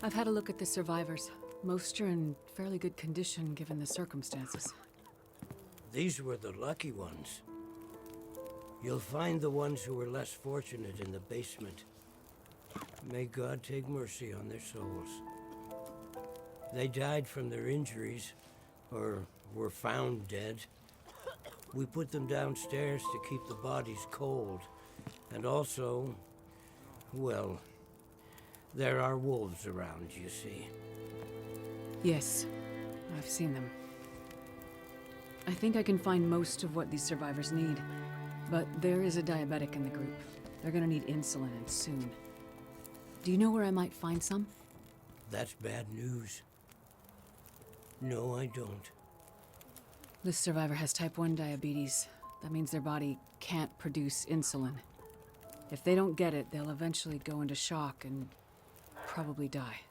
I've had a look at the survivors. Most are in fairly good condition given the circumstances. These were the lucky ones. You'll find the ones who were less fortunate in the basement. May God take mercy on their souls. They died from their injuries, or were found dead. We put them downstairs to keep the bodies cold. And also, well, there are wolves around, you see. Yes, I've seen them. I think I can find most of what these survivors need, but there is a diabetic in the group. They're gonna need insulin, and soon. Do you know where I might find some? That's bad news. No, I don't. This survivor has type 1 diabetes. That means their body can't produce insulin. If they don't get it, they'll eventually go into shock and probably die.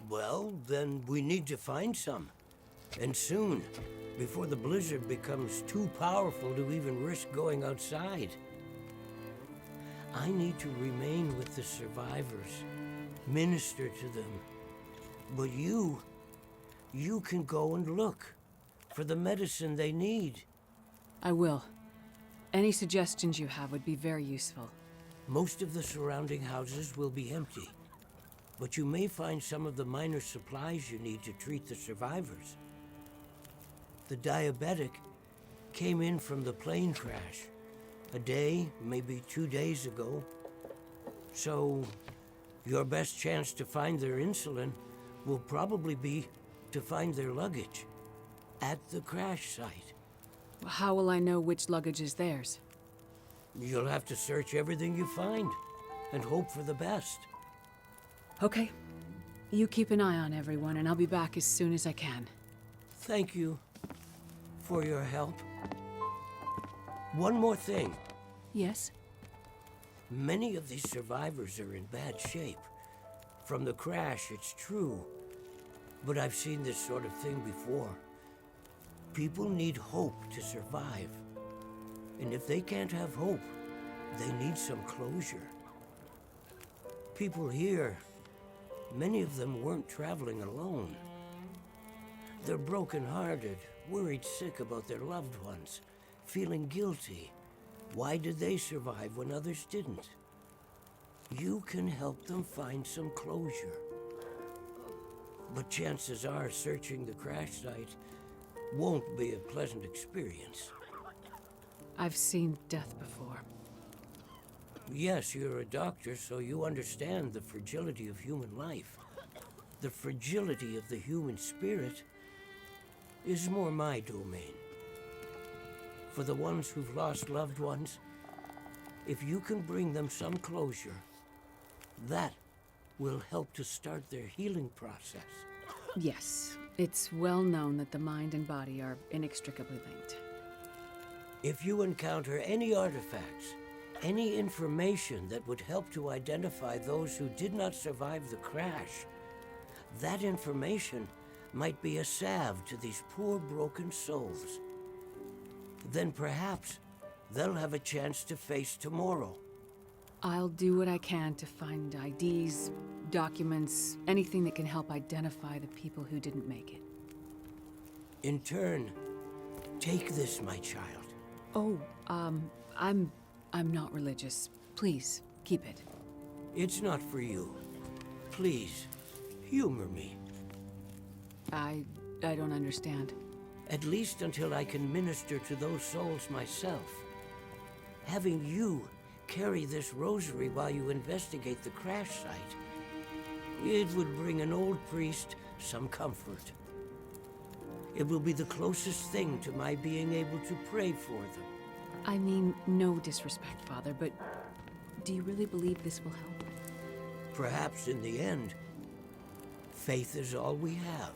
Well, then we need to find some. And soon, before the blizzard becomes too powerful to even risk going outside. I need to remain with the survivors, minister to them. But you can go and look for the medicine they need. I will. Any suggestions you have would be very useful. Most of the surrounding houses will be empty, but you may find some of the minor supplies you need to treat the survivors. The diabetic came in from the plane crash a day, maybe 2 days ago. So your best chance to find their insulin will probably be to find their luggage at the crash site. How will I know which luggage is theirs? You'll have to search everything you find and hope for the best. Okay. You keep an eye on everyone, and I'll be back as soon as I can. Thank you for your help. One more thing. Yes? Many of these survivors are in bad shape. From the crash, it's true. But I've seen this sort of thing before. People need hope to survive. And if they can't have hope, they need some closure. People here, many of them weren't traveling alone. They're broken-hearted, worried sick about their loved ones, feeling guilty. Why did they survive when others didn't? You can help them find some closure. But chances are searching the crash site won't be a pleasant experience. I've seen death before. Yes, you're a doctor, so you understand the fragility of human life. The fragility of the human spirit is more my domain. For the ones who've lost loved ones, if you can bring them some closure, that will help to start their healing process. Yes, it's well known that the mind and body are inextricably linked. If you encounter any artifacts, any information that would help to identify those who did not survive the crash, that information might be a salve to these poor broken souls. Then perhaps they'll have a chance to face tomorrow. I'll do what I can to find IDs, documents, anything that can help identify the people who didn't make it. In turn, take this, my child. Oh, I'm not religious. Please, keep it. It's not for you. Please, humor me. I don't understand. At least until I can minister to those souls myself. Having you carry this rosary while you investigate the crash site, it would bring an old priest some comfort. It will be the closest thing to my being able to pray for them. I mean, no disrespect, Father, but do you really believe this will help? Perhaps in the end, faith is all we have.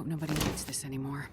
Hope nobody needs this anymore.